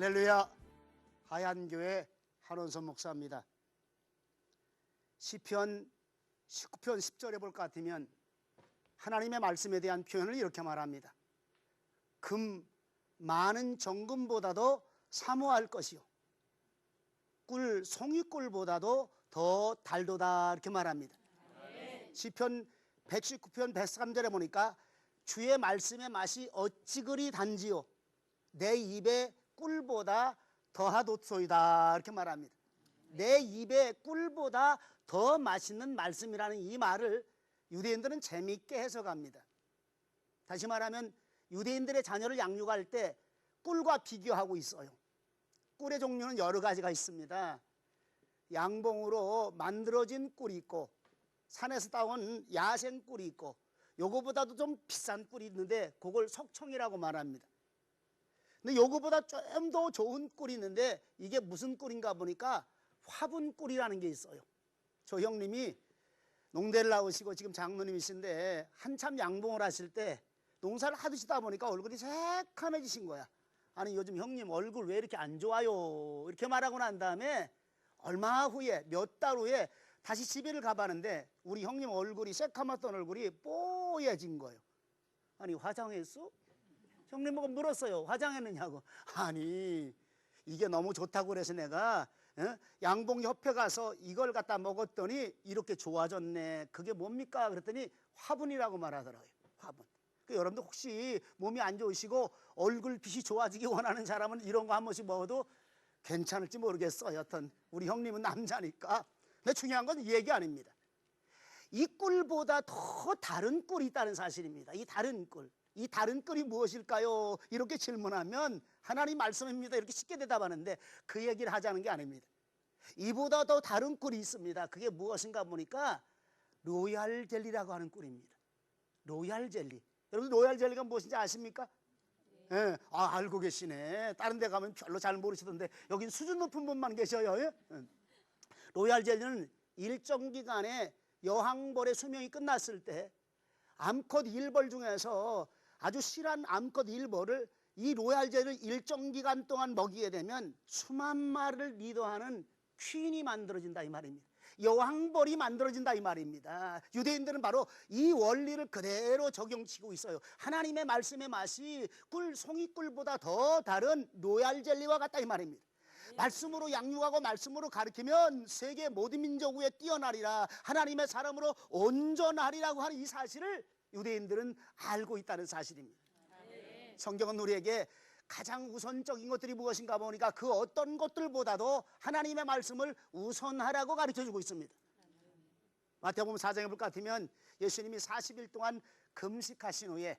할렐루야. 하얀교회 한원선 목사입니다. 시편 19편 10절에 볼 것 같으면 하나님의 말씀에 대한 표현을 이렇게 말합니다. 금 많은 정금보다도 사모할 것이요 꿀 송이꿀보다도 더 달도다, 이렇게 말합니다. 시편 119편 103절에 보니까 주의 말씀의 맛이 어찌 그리 단지요 내 입에 꿀보다 더하도소이다, 이렇게 말합니다. 내 입에 꿀보다 더 맛있는 말씀이라는 이 말을 유대인들은 재미있게 해석합니다. 다시 말하면 유대인들의 자녀를 양육할 때 꿀과 비교하고 있어요. 꿀의 종류는 여러 가지가 있습니다. 양봉으로 만들어진 꿀이 있고 산에서 따온 야생 꿀이 있고 요거보다도 좀 비싼 꿀이 있는데 그걸 석청이라고 말합니다. 근데 요거보다 좀 더 좋은 꿀이 있는데 이게 무슨 꿀인가 보니까 화분꿀이라는 게 있어요. 저 형님이 농대를 나오시고 지금 장로님이신데 한참 양봉을 하실 때 농사를 하시다 보니까 얼굴이 새카매지신 거야. 아니 요즘 형님 얼굴 왜 이렇게 안 좋아요, 이렇게 말하고 난 다음에 얼마 후에 몇 달 후에 다시 집에를 가봤는데 우리 형님 얼굴이 새카맣던 얼굴이 뽀얘진 거예요. 아니 화장했어? 형님 보고 물었어요. 화장했느냐고. 아니 이게 너무 좋다고 그래서 내가 양봉협회 가서 이걸 갖다 먹었더니 이렇게 좋아졌네. 그게 뭡니까? 그랬더니 화분이라고 말하더라고요. 화분. 그러니까 여러분들 혹시 몸이 안 좋으시고 얼굴빛이 좋아지기 원하는 사람은 이런 거 한 번씩 먹어도 괜찮을지 모르겠어요. 여튼 우리 형님은 남자니까. 근데 중요한 건 이 얘기 아닙니다. 이 꿀보다 더 다른 꿀이 있다는 사실입니다. 이 다른 꿀. 이 다른 꿀이 무엇일까요? 이렇게 질문하면 하나님 말씀입니다, 이렇게 쉽게 대답하는데 그 얘기를 하자는 게 아닙니다. 이보다 더 다른 꿀이 있습니다. 그게 무엇인가 보니까 로얄 젤리라고 하는 꿀입니다. 로얄 젤리. 여러분 로얄 젤리가 무엇인지 아십니까? 네. 알고 계시네. 다른 데 가면 별로 잘 모르시던데 여긴 수준 높은 분만 계셔요. 예? 로얄 젤리는 일정 기간에 여왕벌의 수명이 끝났을 때 암컷 1벌 중에서 아주 실한 암컷 1벌을 이 로얄 젤리를 일정 기간 동안 먹이게 되면 수만 마리를 리더하는 퀸이 만들어진다, 이 말입니다. 여왕벌이 만들어진다, 이 말입니다. 유대인들은 바로 이 원리를 그대로 적용치고 있어요. 하나님의 말씀의 맛이 송이꿀보다 더 다른 로얄 젤리와 같다, 이 말입니다. 말씀으로 양육하고 말씀으로 가르치면 세계 모든 민족 위에 뛰어나리라, 하나님의 사람으로 온전하리라고 하는 이 사실을 유대인들은 알고 있다는 사실입니다. 성경은 우리에게 가장 우선적인 것들이 무엇인가 보니까 그 어떤 것들보다도 하나님의 말씀을 우선하라고 가르쳐주고 있습니다. 마태복음 4장에 볼 것 같으면 예수님이 40일 동안 금식하신 후에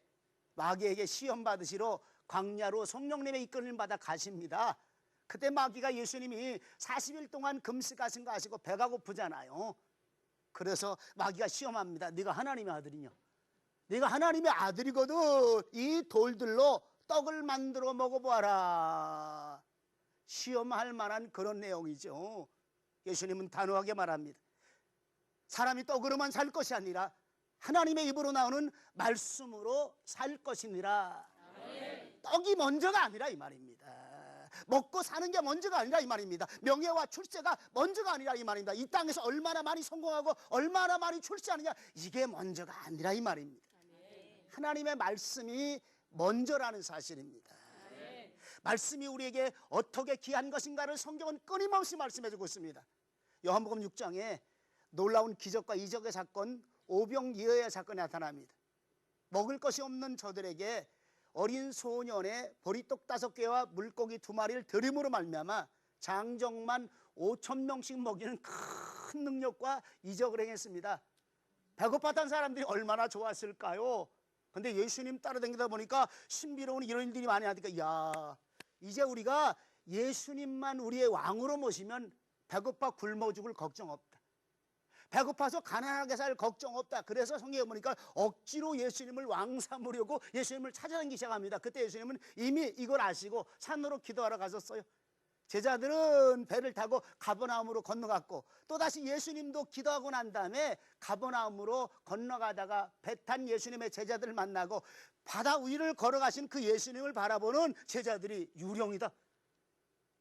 마귀에게 시험 받으시러 광야로 성령님의 이끌림 받아 가십니다. 그때 마귀가 예수님이 40일 동안 금식하신 거 아시고 배가 고프잖아요. 그래서 마귀가 시험합니다. 네가 하나님의 아들이냐? 네가 하나님의 아들이거든 이 돌들로 떡을 만들어 먹어보아라. 시험할 만한 그런 내용이죠. 예수님은 단호하게 말합니다. 사람이 떡으로만 살 것이 아니라 하나님의 입으로 나오는 말씀으로 살 것이니라. 떡이 먼저가 아니라 이 말입니다. 먹고 사는 게 먼저가 아니라 이 말입니다. 명예와 출세가 먼저가 아니라 이 말입니다. 이 땅에서 얼마나 많이 성공하고 얼마나 많이 출세하느냐, 이게 먼저가 아니라 이 말입니다. 하나님의 말씀이 먼저라는 사실입니다. 말씀이 우리에게 어떻게 귀한 것인가를 성경은 끊임없이 말씀해주고 있습니다. 요한복음 6장에 놀라운 기적과 이적의 사건, 오병이어의 사건이 나타납니다. 먹을 것이 없는 저들에게 어린 소년의 보리떡 5개와 물고기 2마리를 드림으로 말미암아 장정만 5,000명씩 먹이는 큰 능력과 이적을 행했습니다. 배고팠던 사람들이 얼마나 좋았을까요? 근데 예수님 따라다니다 보니까 신비로운 이런 일들이 많이 하니까 야, 이제 우리가 예수님만 우리의 왕으로 모시면 배고파 굶어 죽을 걱정 없다. 배고파서 가난하게 살 걱정 없다. 그래서 성경에 보니까 억지로 예수님을 왕 삼으려고 예수님을 찾아다니기 시작합니다. 그때 예수님은 이미 이걸 아시고 산으로 기도하러 가셨어요. 제자들은 배를 타고 가버나움으로 건너갔고 또다시 예수님도 기도하고 난 다음에 가버나움으로 건너가다가 배 탄 예수님의 제자들을 만나고 바다 위를 걸어가신 그 예수님을 바라보는 제자들이 유령이다,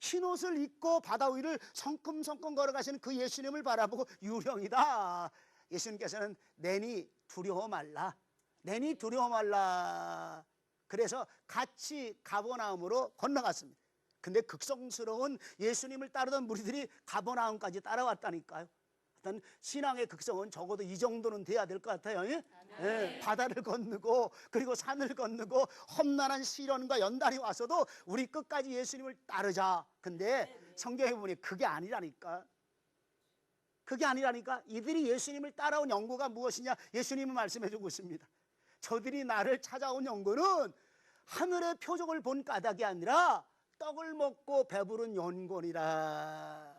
흰옷을 입고 바다 위를 성큼성큼 걸어가시는 그 예수님을 바라보고 유령이다. 예수님께서는 내니 두려워 말라. 내니 두려워 말라. 그래서 같이 가버나움으로 건너갔습니다. 근데 극성스러운 예수님을 따르던 무리들이 가버나움까지 따라왔다니까요. 어떤 신앙의 극성은 적어도 이 정도는 돼야 될 것 같아요. 예? 예, 바다를 건너고 그리고 산을 건너고 험난한 시련과 연단이 와서도 우리 끝까지 예수님을 따르자. 근데 성경에 보니 그게 아니라니까. 그게 아니라니까. 이들이 예수님을 따라온 연고가 무엇이냐? 예수님은 말씀해 주고 있습니다. 저들이 나를 찾아온 연고는 하늘의 표적을 본 까닭이 아니라 떡을 먹고 배부른 연고니라.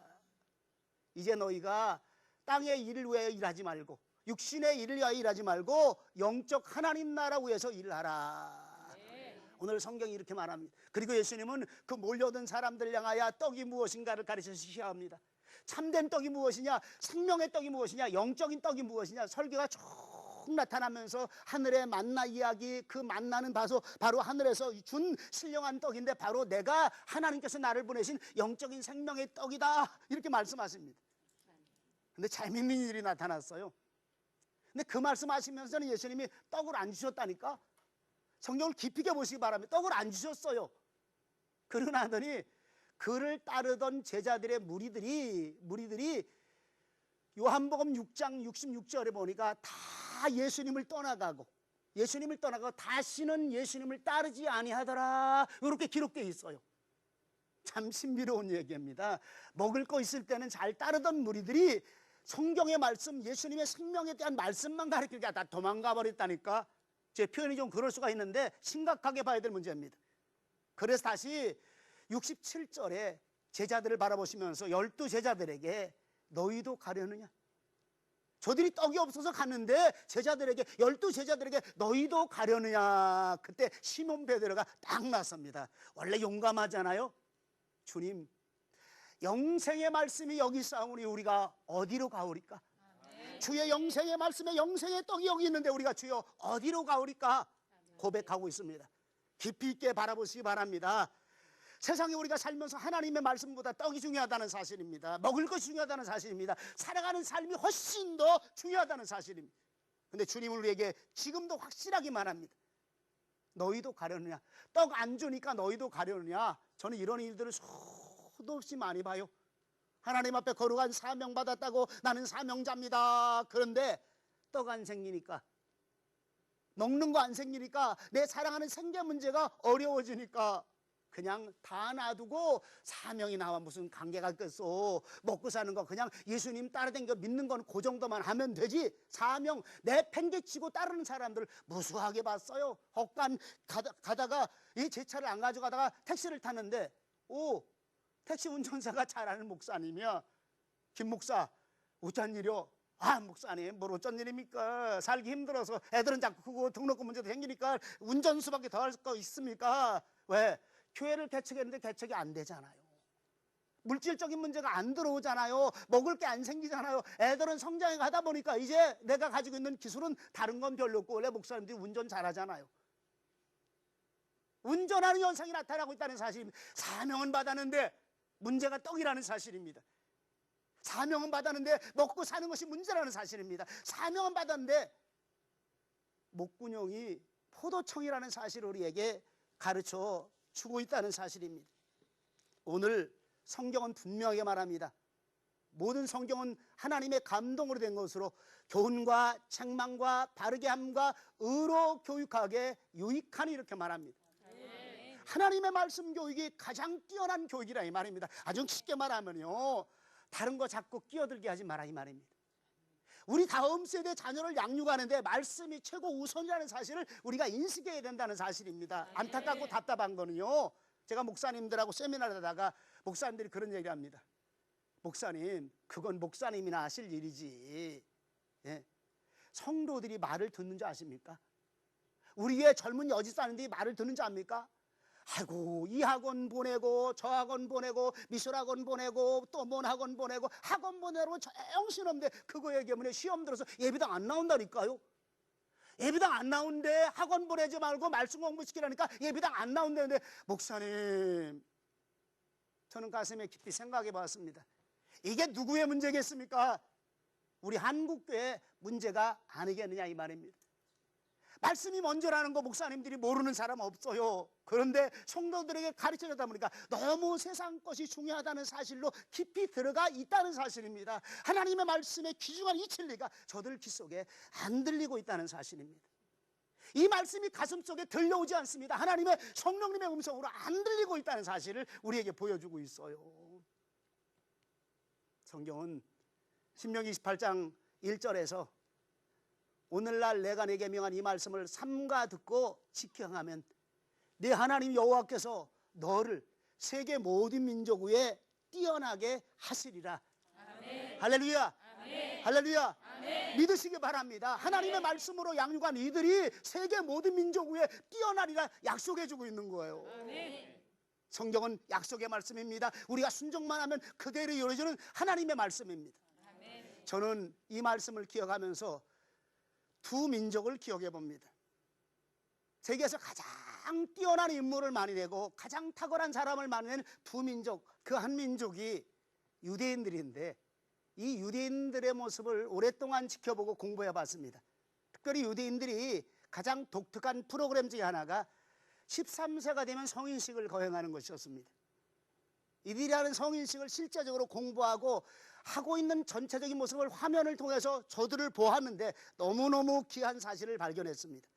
이제 너희가 땅의 일을 위해 일하지 말고 육신의 일을 위하여 일하지 말고 영적 하나님 나라 위해서 일하라. 오늘 성경이 이렇게 말합니다. 그리고 예수님은 그 몰려든 사람들 향하여 떡이 무엇인가를 가르쳐 주셔야 합니다. 참된 떡이 무엇이냐, 생명의 떡이 무엇이냐, 영적인 떡이 무엇이냐, 설교가 쭉 나타나면서 하늘의 만나 이야기, 그 만나는 바로 하늘에서 준 신령한 떡인데 바로 내가 하나님께서 나를 보내신 영적인 생명의 떡이다, 이렇게 말씀하십니다. 근데 재밌는 일이 나타났어요. 근데 그 말씀하시면서는 예수님이 떡을 안 주셨다니까. 성경을 깊이 보시기 바랍니다. 떡을 안 주셨어요. 그러고 나더니 그를 따르던 제자들의 무리들이 요한복음 6장 66절에 보니까 다 예수님을 떠나가고 다시는 예수님을 따르지 아니하더라, 이렇게 기록되어 있어요. 참 신비로운 얘기입니다. 먹을 거 있을 때는 잘 따르던 무리들이 성경의 말씀, 예수님의 생명에 대한 말씀만 가르치니까 다 도망가 버렸다니까. 제 표현이 좀 그럴 수가 있는데 심각하게 봐야 될 문제입니다. 그래서 다시 67절에 제자들을 바라보시면서 12제자들에게 너희도 가려느냐? 저들이 떡이 없어서 갔는데 12제자들에게 너희도 가려느냐? 그때 시몬 베드로가 딱 나섭니다. 원래 용감하잖아요. 주님, 영생의 말씀이 여기 있사오니 우리가 어디로 가오리까? 주의 영생의 말씀에 영생의 떡이 여기 있는데 우리가 주여 어디로 가오리까? 고백하고 있습니다. 깊이 있게 바라보시기 바랍니다. 세상에 우리가 살면서 하나님의 말씀보다 떡이 중요하다는 사실입니다. 먹을 것이 중요하다는 사실입니다. 살아가는 삶이 훨씬 더 중요하다는 사실입니다. 근데 주님은 우리에게 지금도 확실하게 말합니다. 너희도 가려느냐? 떡 안 주니까 너희도 가려느냐? 저는 이런 일들을 수도 없이 많이 봐요. 하나님 앞에 거룩한 사명 받았다고 나는 사명자입니다. 그런데 떡 안 생기니까, 먹는 거 안 생기니까, 내 사랑하는 생계 문제가 어려워지니까 그냥 다 놔두고 사명이 나와 무슨 관계가 있겠어. 먹고 사는 거 그냥 예수님 따라다니고 믿는 건 그 정도만 하면 되지. 사명 내팽개치고 따르는 사람들을 무수하게 봤어요. 헛간 가다가 이 제 차를 안 가져가다가 택시를 탔는데 택시 운전사가 잘 아는 목사님이야. 김 목사, 어쩐 일이요? 아, 목사님, 뭘 어쩐 일입니까? 살기 힘들어서 애들은 자꾸 크고 등록금 문제도 생기니까 운전수밖에 더 할 거 있습니까? 왜? 교회를 개척했는데 개척이 안 되잖아요. 물질적인 문제가 안 들어오잖아요. 먹을 게 안 생기잖아요. 애들은 성장해 가다 보니까 이제 내가 가지고 있는 기술은 다른 건 별로 없고, 원래 목사님들이 운전 잘하잖아요. 운전하는 현상이 나타나고 있다는 사실입니다. 사명은 받았는데 문제가 떡이라는 사실입니다. 사명은 받았는데 먹고 사는 것이 문제라는 사실입니다. 사명은 받았는데 목구녕이 포도청이라는 사실을 우리에게 가르쳐 주고 있다는 사실입니다. 오늘 성경은 분명하게 말합니다. 모든 성경은 하나님의 감동으로 된 것으로 교훈과 책망과 바르게 함과 의로 교육하게 유익하니 이렇게 말합니다. 하나님의 말씀 교육이 가장 뛰어난 교육이라 이 말입니다. 아주 쉽게 말하면요, 다른 거 자꾸 끼어들게 하지 마라 이 말입니다. 우리 다음 세대 자녀를 양육하는데 말씀이 최고 우선이라는 사실을 우리가 인식해야 된다는 사실입니다. 안타깝고 답답한 거는요, 제가 목사님들하고 세미나를 하다가 목사님들이 그런 얘기를 합니다. 목사님, 그건 목사님이나 하실 일이지, 성도들이 말을 듣는 줄 아십니까? 우리의 젊은 여지 사는들이 말을 듣는 줄 압니까? 아이고, 이 학원 보내고 저 학원 보내고 미술학원 보내고 또 뭔 학원 보내고 학원 보내고 정신없는데 그거 얘기하면 시험 들어서 예비당 안 나온다니까요. 예비당 안 나오는데 학원 보내지 말고 말씀 공부시키라니까 예비당 안 나온다는데, 목사님 저는 가슴에 깊이 생각해 봤습니다. 이게 누구의 문제겠습니까? 우리 한국교회의 문제가 아니겠느냐 이 말입니다. 말씀이 먼저라는 거 목사님들이 모르는 사람 없어요. 그런데 성도들에게 가르쳐주다 보니까 너무 세상 것이 중요하다는 사실로 깊이 들어가 있다는 사실입니다. 하나님의 말씀의 귀중한 이 진리가 저들 귀 속에 안 들리고 있다는 사실입니다. 이 말씀이 가슴속에 들려오지 않습니다. 하나님의 성령님의 음성으로 안 들리고 있다는 사실을 우리에게 보여주고 있어요. 성경은 신명기 28장 1절에서 오늘날 내가 내게 명한 이 말씀을 삼가 듣고 지켜하면 네 하나님 여호와께서 너를 세계 모든 민족 위에 뛰어나게 하시리라. 아멘. 할렐루야. 아멘. 할렐루야. 아멘. 믿으시기 바랍니다. 하나님의 말씀으로 양육한 이들이 세계 모든 민족 위에 뛰어나리라 약속해 주고 있는 거예요. 아멘. 성경은 약속의 말씀입니다. 우리가 순종만 하면 그대로 이루어지는 하나님의 말씀입니다. 아멘. 저는 이 말씀을 기억하면서 두 민족을 기억해 봅니다. 세계에서 가장 뛰어난 인물을 많이 내고 가장 탁월한 사람을 많이 낸 두 민족, 그 한 민족이 유대인들인데 이 유대인들의 모습을 오랫동안 지켜보고 공부해 봤습니다. 특별히 유대인들이 가장 독특한 프로그램 중에 하나가 13세가 되면 성인식을 거행하는 것이었습니다. 이들이 하는 성인식을 실제적으로 공부하고 하고 있는 전체적인 모습을 화면을 통해서 저들을 보았는데 너무너무 귀한 사실을 발견했습니다.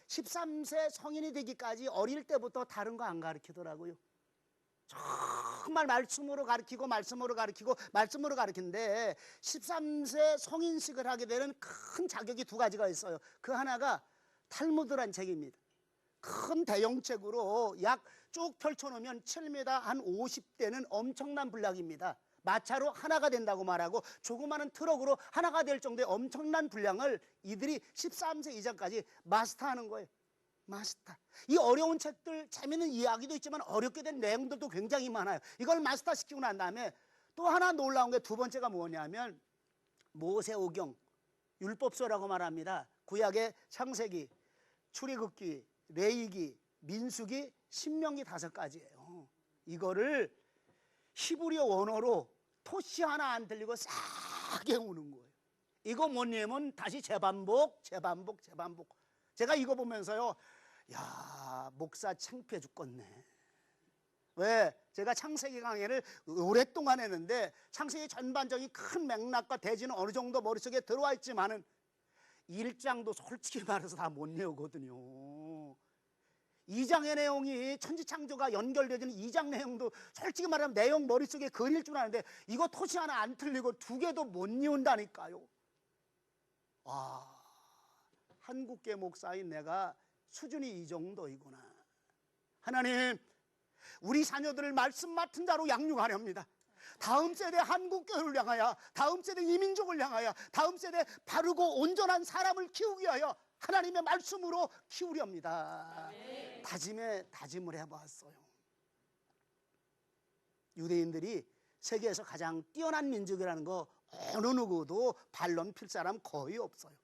13세 성인이 되기까지 어릴 때부터 다른 거 안 가르치더라고요. 정말 말씀으로 가르치고 말씀으로 가르치고 말씀으로 가르치는데 13세 성인식을 하게 되는 큰 자격이 두 가지가 있어요. 그 하나가 탈무드란 책입니다. 큰 대형책으로 약 쭉 펼쳐놓으면 7m 한 50대는 엄청난 분량입니다. 마차로 하나가 된다고 말하고 조그마한 트럭으로 하나가 될 정도의 엄청난 분량을 이들이 13세 이전까지 마스터하는 거예요. 마스터. 이 어려운 책들 재미있는 이야기도 있지만 어렵게 된 내용들도 굉장히 많아요. 이걸 마스터 시키고 난 다음에 또 하나 놀라운 게 두 번째가 뭐냐면 모세오경, 율법서라고 말합니다. 구약의 창세기, 출애굽기, 레위기, 민수기, 신명기 5가지예요. 이거를 히브리어 원어로 토시 하나 안 들리고 싹 외우는 거예요. 이거 뭐냐면 다시 재반복. 제가 이거 보면서요, 야, 목사 창피해 죽겠네. 왜? 제가 창세기 강의를 오랫동안 했는데 창세기 전반적인 큰 맥락과 대지는 어느 정도 머릿속에 들어와 있지만은 1장도 솔직히 말해서 다 못 외우거든요. 2장의 내용이 천지창조가 연결되어지는 2장 내용도 솔직히 말하면 내용 머릿속에 그릴 줄 아는데 이거 토시 하나 안 틀리고 두 개도 못 외운다니까요. 와, 한국계 목사인 내가 수준이 이 정도이구나. 하나님, 우리 자녀들을 말씀 맡은 자로 양육하렵니다. 다음 세대 한국교회를 향하여, 다음 세대 이민족을 향하여, 다음 세대 바르고 온전한 사람을 키우기 위하여 하나님의 말씀으로 키우렵니다. 다짐을 해봤어요. 유대인들이 세계에서 가장 뛰어난 민족이라는 거 어느 누구도 반론 필 사람 거의 없어요.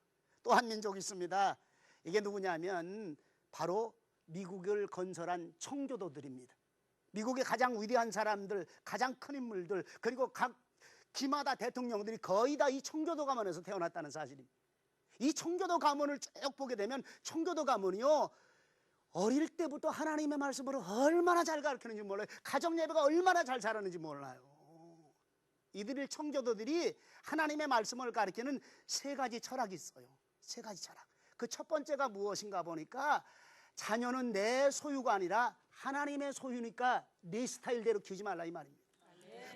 또 한 민족이 있습니다. 이게 누구냐면 바로 미국을 건설한 청교도들입니다. 미국의 가장 위대한 사람들, 가장 큰 인물들, 그리고 각 기마다 대통령들이 거의 다 이 청교도 가문에서 태어났다는 사실입니다. 이 청교도 가문을 쭉 보게 되면 청교도 가문이요, 어릴 때부터 하나님의 말씀으로 얼마나 잘 가르치는지 몰라요. 가정 예배가 얼마나 잘 자라는지 몰라요. 이들의 청교도들이 하나님의 말씀을 가르치는 세 가지 철학이 있어요. 세 가지 철학. 그 첫 번째가 무엇인가 보니까 자녀는 내 소유가 아니라 하나님의 소유니까 내 스타일대로 키우지 말라 이 말입니다.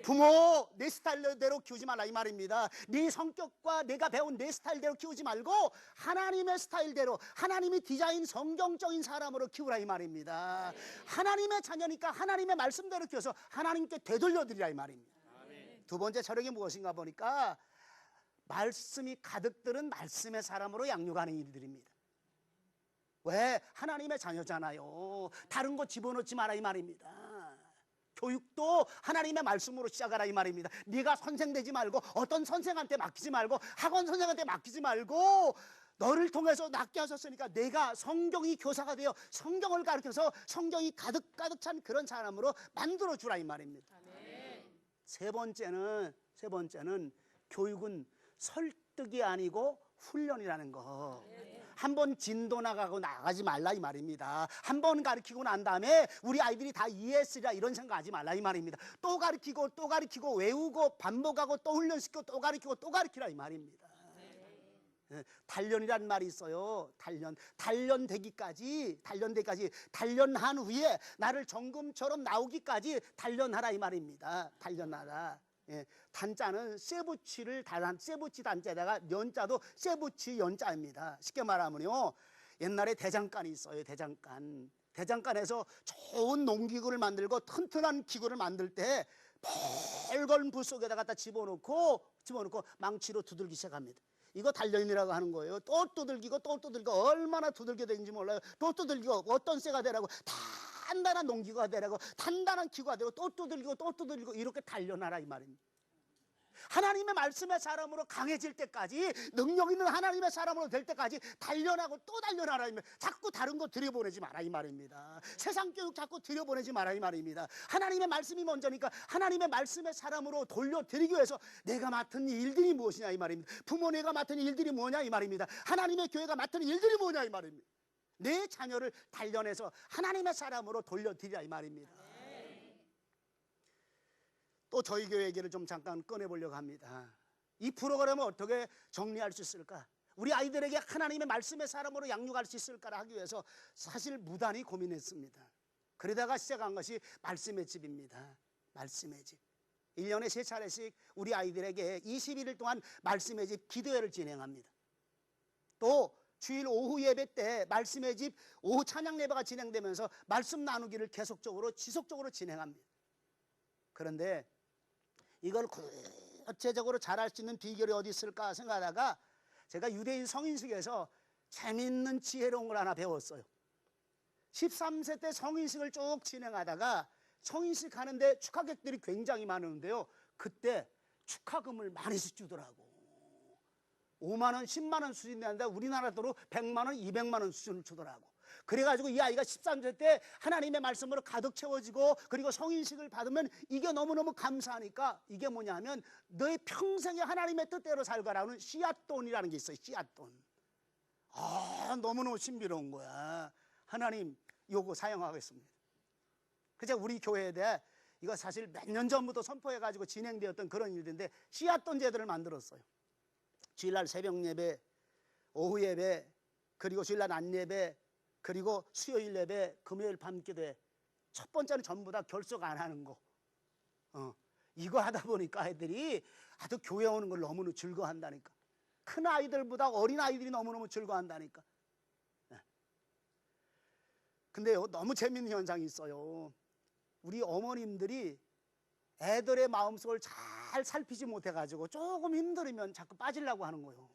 부모 내 스타일대로 키우지 말라 이 말입니다. 네 성격과 내가 배운 내 스타일대로 키우지 말고 하나님의 스타일대로, 하나님이 디자인 성경적인 사람으로 키우라 이 말입니다. 하나님의 자녀니까 하나님의 말씀대로 키워서 하나님께 되돌려드리라 이 말입니다. 두 번째 철학이 무엇인가 보니까 말씀이 가득 들은 말씀의 사람으로 양육하는 일들입니다. 왜? 하나님의 자녀잖아요. 다른 거 집어넣지 마라 이 말입니다. 교육도 하나님의 말씀으로 시작하라 이 말입니다. 네가 선생 되지 말고 어떤 선생한테 맡기지 말고 학원 선생한테 맡기지 말고 너를 통해서 낫게 하셨으니까 내가 성경이 교사가 되어 성경을 가르쳐서 성경이 가득 찬 그런 사람으로 만들어주라 이 말입니다. 세 번째는 교육은 설득이 아니고 훈련이라는 거. 한번 진도 나가지 말라 이 말입니다. 한번 가르치고 난 다음에 우리 아이들이 다 이해했으리라 이런 생각하지 말라 이 말입니다. 또 가르치고 외우고 반복하고 또 훈련시키고 또 가르치고 또 가르치라 이 말입니다. 단련이란 말이 있어요. 단련되기까지 단련한 후에 나를 정금처럼 나오기까지 단련하라 이 말입니다. 단련하라. 단자는 쇠붙이를 쇠붙이 단자에다가 연자도 쇠붙이 연자입니다. 쉽게 말하면요, 옛날에 대장간이 있어요. 대장간에서 좋은 농기구를 만들고 튼튼한 기구를 만들 때 벌건 붓 속에다 갖다 집어넣고 망치로 두들기 시작합니다. 이거 단련이라고 하는 거예요. 또 두들기고 얼마나 두들겨 되는지 몰라요. 또 두들기고 어떤 쇠가 되라고, 단단한 농기구가 되라고, 단단한 기구가 되고 또 두들기고 이렇게 단련하라 이 말입니다. 하나님의 말씀의 사람으로 강해질 때까지, 능력 있는 하나님의 사람으로 될 때까지 단련하고 또 단련하라 이 말입니다. 자꾸 다른 거 들여보내지 마라 이 말입니다. 세상 교육 자꾸 들여보내지 마라 이 말입니다. 하나님의 말씀이 먼저니까 하나님의 말씀의 사람으로 돌려드리기 위해서 내가 맡은 일들이 무엇이냐 이 말입니다. 부모네가 맡은 일들이 뭐냐 이 말입니다. 하나님의 교회가 맡은 일들이 뭐냐 이 말입니다. 내 자녀를 단련해서 하나님의 사람으로 돌려드리라 이 말입니다. 또 저희 교회 얘기를 좀 잠깐 꺼내보려고 합니다. 이 프로그램을 어떻게 정리할 수 있을까? 우리 아이들에게 하나님의 말씀의 사람으로 양육할 수 있을까를 하기 위해서 사실 무단히 고민했습니다. 그러다가 시작한 것이 말씀의 집입니다. 말씀의 집. 1년에 3차례씩 우리 아이들에게 21일 동안 말씀의 집 기도회를 진행합니다. 또 주일 오후 예배 때 말씀의 집 오후 찬양 예배가 진행되면서 말씀 나누기를 지속적으로 진행합니다. 그런데 이걸 구체적으로 잘할 수 있는 비결이 어디 있을까 생각하다가 제가 유대인 성인식에서 재밌는 지혜로운 걸 하나 배웠어요. 13세 때 성인식을 쭉 진행하다가 성인식 하는데 축하객들이 굉장히 많은데요, 그때 축하금을 많이 주더라고. 5만 원, 10만 원 수준이 아니라 우리나라 돈으로 100만 원, 200만 원 수준을 주더라고. 그래가지고 이 아이가 13세 때 하나님의 말씀으로 가득 채워지고 그리고 성인식을 받으면 이게 너무너무 감사하니까 이게 뭐냐면 너의 평생에 하나님의 뜻대로 살거라는 씨앗돈이라는 게 있어요. 씨앗돈. 너무너무 신비로운 거야. 하나님 요거 사용하겠습니다. 그래서 우리 교회에 대해 이거 사실 몇 년 전부터 선포해가지고 진행되었던 그런 일인데 씨앗돈 제도를 만들었어요. 주일날 새벽 예배, 오후 예배, 그리고 주일날 낮 예배, 그리고 수요일 예배, 금요일 밤기도회. 첫 번째는 전부 다 결석 안 하는 거. 이거 하다 보니까 애들이 아주 교회 오는 걸 너무너무 즐거워한다니까. 큰 아이들보다 어린 아이들이 너무너무 즐거워한다니까. 근데요, 너무 재밌는 현상이 있어요. 우리 어머님들이 애들의 마음속을 잘 살피지 못해가지고 조금 힘들으면 자꾸 빠지려고 하는 거예요.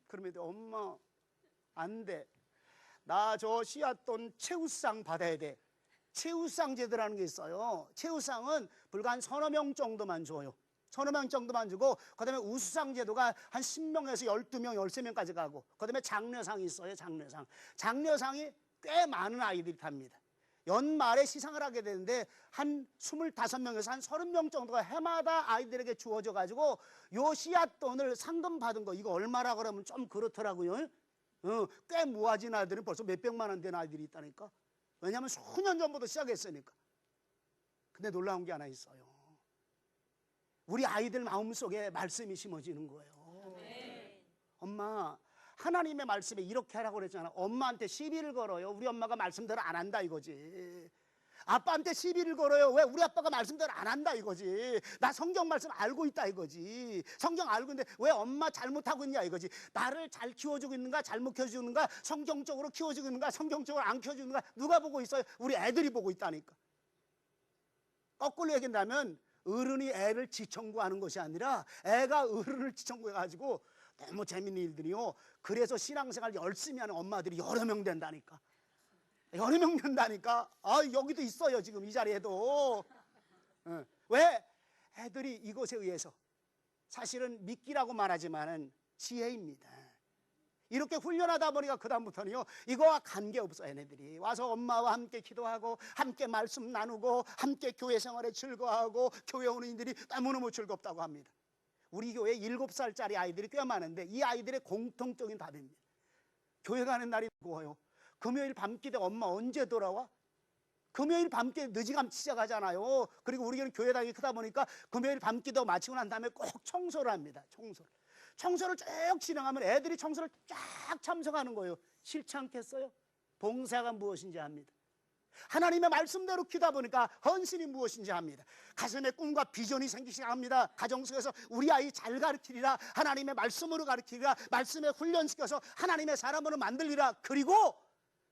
그러면 엄마 안 돼. 나 저 씨앗돈 최우상 받아야 돼. 최우상 제도라는 게 있어요. 최우상은 불과 한 서너 명 정도만 줘요. 서너 명 정도만 주고 그다음에 우수상 제도가 한 10명에서 12명, 13명까지 가고 그다음에 장려상이 있어요. 장려상이 꽤 많은 아이들이 탑니다. 연말에 시상을 하게 되는데 한 25명에서 한 30명 정도가 해마다 아이들에게 주어져 가지고 요 씨앗돈을 상금 받은 거 이거 얼마라 그러면 좀 그렇더라고요. 꽤 모아진 아이들은 벌써 몇백만 원 된 아이들이 있다니까. 왜냐하면 수년 전부터 시작했으니까. 근데 놀라운 게 하나 있어요. 우리 아이들 마음속에 말씀이 심어지는 거예요. 엄마, 하나님의 말씀에 이렇게 하라고 그랬잖아. 엄마한테 시비를 걸어요. 우리 엄마가 말씀대로 안 한다 이거지. 아빠한테 시비를 걸어요. 왜 우리 아빠가 말씀대로 안 한다 이거지. 나 성경 말씀 알고 있다 이거지. 성경 알고 있는데 왜 엄마 잘못하고 있냐 이거지. 나를 잘 키워주고 있는가 잘못 키워주고 있는가, 성경적으로 키워주고 있는가 성경적으로 안 키워주고 있는가, 누가 보고 있어요? 우리 애들이 보고 있다니까. 거꾸로 얘기한다면 어른이 애를 지청구하는 것이 아니라 애가 어른을 지청구해가지고 너무 재밌는 일들이요. 그래서 신앙생활 열심히 하는 엄마들이 여러 명 된다니까. 여러 명 된다니까. 여기도 있어요 지금 이 자리에도. 왜? 애들이 이것에 의해서 사실은 믿기라고 말하지만은 지혜입니다. 이렇게 훈련하다 보니까 그다음부터는요, 이거와 관계없어. 얘네들이 와서 엄마와 함께 기도하고 함께 말씀 나누고 함께 교회 생활에 즐거워하고 교회 오는 이들이 너무너무 즐겁다고 합니다. 우리 교회에 7살짜리 아이들이 꽤 많은데 이 아이들의 공통적인 답입니다. 교회 가는 날이 무거워요. 금요일 밤기대 엄마 언제 돌아와? 금요일 밤기대 늦이감치 시작하잖아요. 그리고 우리 교회는 교회당이 크다 보니까 금요일 밤기도 마치고 난 다음에 꼭 청소를 합니다. 청소를 쭉 진행하면 애들이 청소를 쫙 참석하는 거예요. 싫지 않겠어요? 봉사가 무엇인지 압니다. 하나님의 말씀대로 키우다 보니까 헌신이 무엇인지 압니다. 가슴에 꿈과 비전이 생기기 시작합니다. 가정 속에서 우리 아이 잘 가르치리라, 하나님의 말씀으로 가르치리라, 말씀에 훈련시켜서 하나님의 사람으로 만들리라. 그리고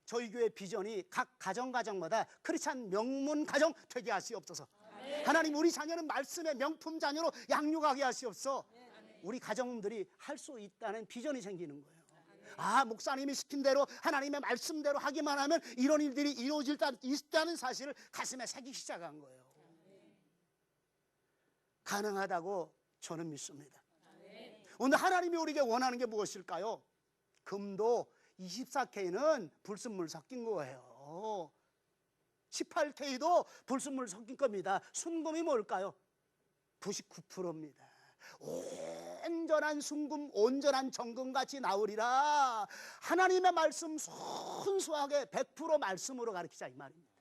저희 교회 비전이 각 가정마다 크리스찬 명문 가정 되게 하시옵소서. 하나님, 우리 자녀는 말씀의 명품 자녀로 양육하게 하시옵소서. 우리 가정들이 할 수 있다는 비전이 생기는 거예요. 아, 목사님이 시킨 대로 하나님의 말씀대로 하기만 하면 이런 일들이 이루어질 수 있다는 사실을 가슴에 새기기 시작한 거예요. 가능하다고 저는 믿습니다. 오늘 하나님이 우리에게 원하는 게 무엇일까요? 금도 24K는 불순물 섞인 거예요. 18K도 불순물 섞인 겁니다. 순금이 뭘까요? 99%입니다. 온전한 순금, 온전한 정금같이 나오리라. 하나님의 말씀 순수하게 100% 말씀으로 가르치자, 이 말입니다.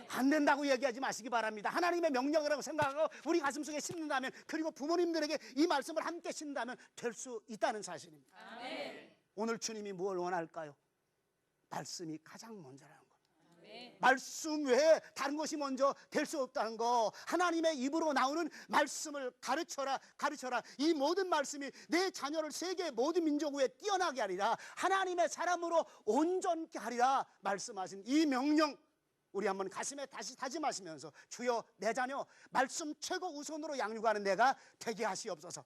안 된다고 얘기하지 마시기 바랍니다. 하나님의 명령이라고 생각하고 우리 가슴속에 심는다면, 그리고 부모님들에게 이 말씀을 함께 심는다면 될 수 있다는 사실입니다. 오늘 주님이 뭘 원할까요? 말씀이 가장 먼저라는 거. 말씀 외에 다른 것이 먼저 될 수 없다는 거. 하나님의 입으로 나오는 말씀을 가르쳐라. 이 모든 말씀이 내 자녀를 세계 모든 민족 위에 뛰어나게 하리라, 하나님의 사람으로 온전케 하리라 말씀하신 이 명령, 우리 한번 가슴에 다시 다짐하시면서 주여, 내 자녀 말씀 최고 우선으로 양육하는 내가 되게 하시옵소서.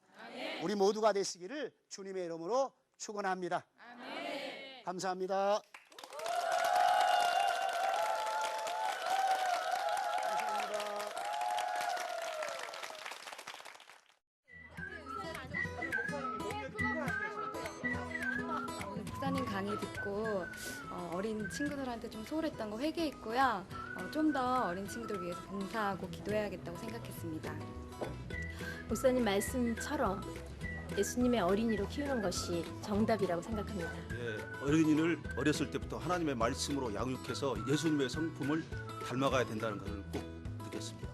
우리 모두가 되시기를 주님의 이름으로 축원합니다. 감사합니다. 목사님 강의 듣고 어린 친구들한테 좀 소홀했던 거 회개했고요. 좀 더 어린 친구들 위해서 봉사하고 기도해야겠다고 생각했습니다. 목사님 말씀처럼 예수님의 어린이로 키우는 것이 정답이라고 생각합니다. 어린이를 어렸을 때부터 하나님의 말씀으로 양육해서 예수님의 성품을 닮아가야 된다는 것을 꼭 느꼈습니다.